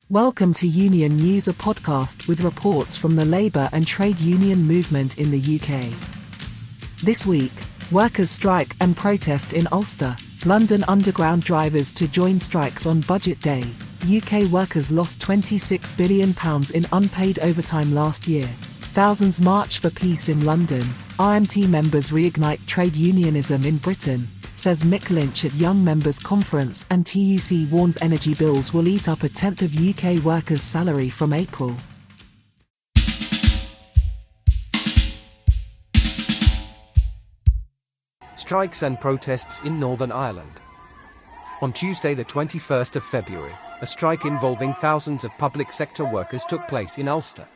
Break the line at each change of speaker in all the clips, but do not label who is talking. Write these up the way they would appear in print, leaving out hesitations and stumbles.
Welcome to Union News, a podcast with reports from the labour and trade union movement in the UK. This week, workers strike and protest in Ulster, London Underground drivers to join strikes on Budget Day, UK workers lost £26 billion in unpaid overtime last year, thousands march for peace in London, RMT members reignite trade unionism in Britain, says Mick Lynch at Young Members Conference, and TUC warns energy bills will eat up a tenth of UK workers' salary from April.
Strikes and protests in Northern Ireland. On Tuesday the 21st of February, a strike involving thousands of public sector workers took place in Ulster.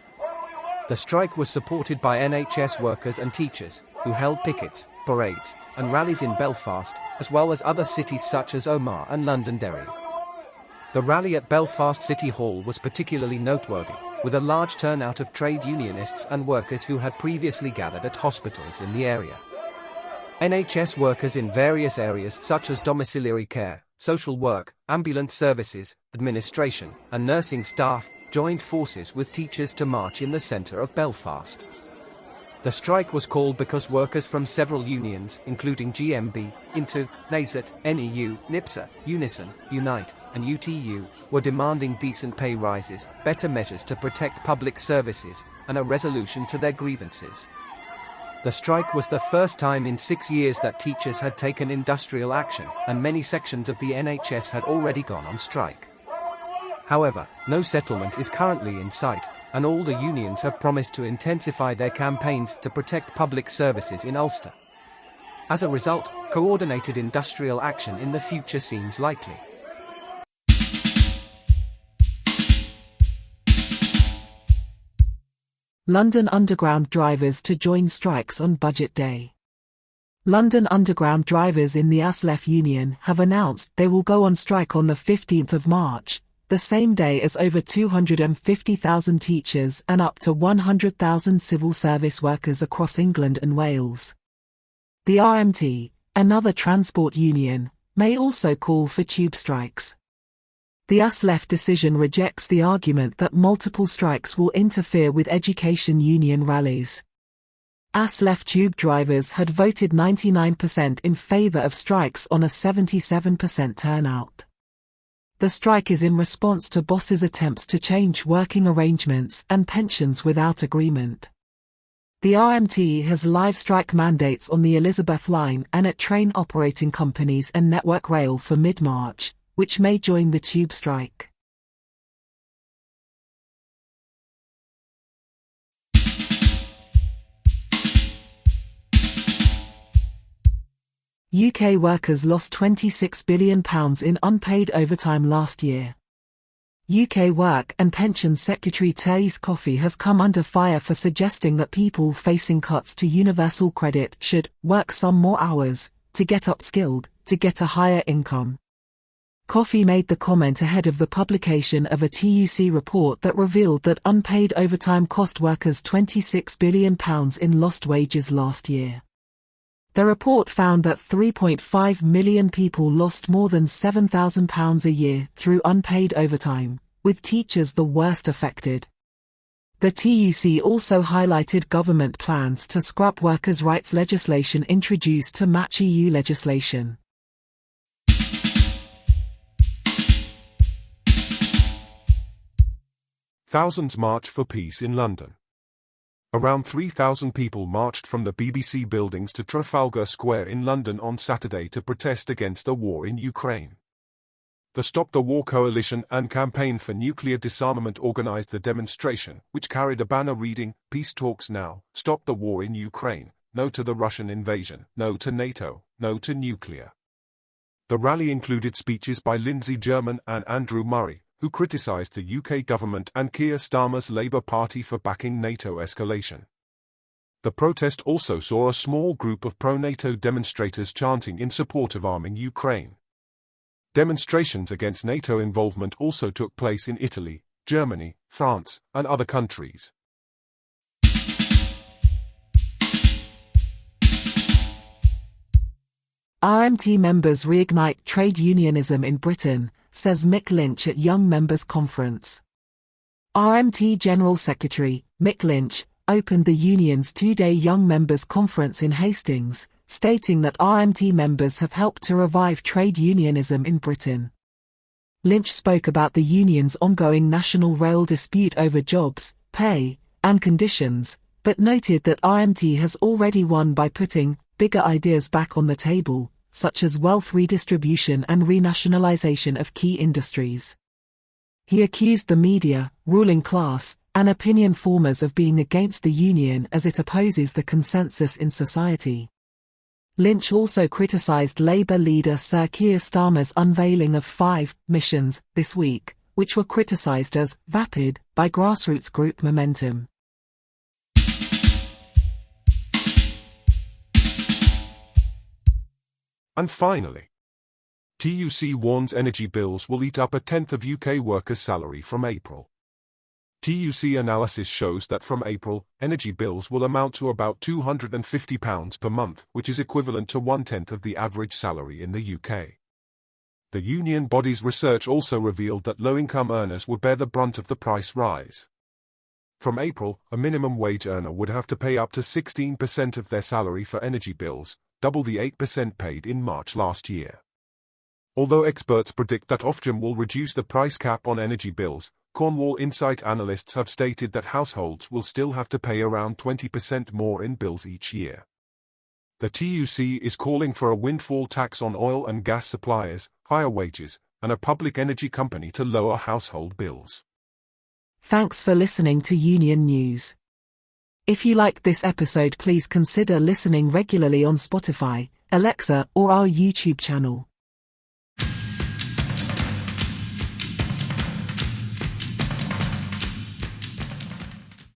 The strike was supported by NHS workers and teachers, who held pickets, parades, and rallies in Belfast, as well as other cities such as Omagh and Londonderry. The rally at Belfast City Hall was particularly noteworthy, with a large turnout of trade unionists and workers who had previously gathered at hospitals in the area. NHS workers in various areas such as domiciliary care, social work, ambulance services, administration, and nursing staff joined forces with teachers to march in the centre of Belfast. The strike was called because workers from several unions, including GMB, INTO, NASET, NEU, NIPSA, Unison, Unite, and UTU, were demanding decent pay rises, better measures to protect public services, and a resolution to their grievances. The strike was the first time in 6 years that teachers had taken industrial action, and many sections of the NHS had already gone on strike. However, no settlement is currently in sight, and all the unions have promised to intensify their campaigns to protect public services in Ulster. As a result, coordinated industrial action in the future seems likely.
London Underground drivers to join strikes on Budget Day. London Underground drivers in the ASLEF union have announced they will go on strike on the 15th of March, the same day as over 250,000 teachers and up to 100,000 civil service workers across England and Wales. The RMT, another transport union, may also call for tube strikes. The ASLEF decision rejects the argument that multiple strikes will interfere with education union rallies. ASLEF tube drivers had voted 99% in favour of strikes on a 77% turnout. The strike is in response to bosses' attempts to change working arrangements and pensions without agreement. The RMT has live strike mandates on the Elizabeth line and at train operating companies and Network Rail for mid-March, which may join the tube strike. UK workers lost £26 billion in unpaid overtime last year. UK Work and Pensions Secretary Therese Coffey has come under fire for suggesting that people facing cuts to universal credit should work some more hours to get upskilled, to get a higher income. Coffey made the comment ahead of the publication of a TUC report that revealed that unpaid overtime cost workers £26 billion in lost wages last year. The report found that 3.5 million people lost more than £7,000 a year through unpaid overtime, with teachers the worst affected. The TUC also highlighted government plans to scrap workers' rights legislation introduced to match EU legislation.
Thousands march for peace in London. Around 3,000 people marched from the BBC buildings to Trafalgar Square in London on Saturday to protest against the war in Ukraine. The Stop the War Coalition and Campaign for Nuclear Disarmament organised the demonstration, which carried a banner reading, "Peace talks now, stop the war in Ukraine, no to the Russian invasion, no to NATO, no to nuclear." The rally included speeches by Lindsay German and Andrew Murray, who criticised the UK government and Keir Starmer's Labour Party for backing NATO escalation. The protest also saw a small group of pro-NATO demonstrators chanting in support of arming Ukraine. Demonstrations against NATO involvement also took place in Italy, Germany, France, and other countries.
RMT members reignite trade unionism in Britain, says Mick Lynch at Young Members Conference. RMT General Secretary, Mick Lynch, opened the union's two-day Young Members Conference in Hastings, stating that RMT members have helped to revive trade unionism in Britain. Lynch spoke about the union's ongoing national rail dispute over jobs, pay, and conditions, but noted that RMT has already won by putting bigger ideas back on the table, such as wealth redistribution and renationalisation of key industries. He accused the media, ruling class, and opinion formers of being against the union as it opposes the consensus in society. Lynch also criticised Labour leader Sir Keir Starmer's unveiling of 5 missions this week, which were criticised as vapid by grassroots group Momentum.
And finally, TUC warns energy bills will eat up a tenth of UK workers' salary from April. TUC analysis shows that from April, energy bills will amount to about £250 per month, which is equivalent to 1/10 of the average salary in the UK. The union body's research also revealed that low-income earners would bear the brunt of the price rise. From April, a minimum wage earner would have to pay up to 16% of their salary for energy bills, double the 8% paid in March last year. Although experts predict that Ofgem will reduce the price cap on energy bills, Cornwall Insight analysts have stated that households will still have to pay around 20% more in bills each year. The TUC is calling for a windfall tax on oil and gas suppliers, higher wages, and a public energy company to lower household bills.
Thanks for listening to Union News. If you liked this episode, please consider listening regularly on Spotify, Alexa, or our YouTube channel.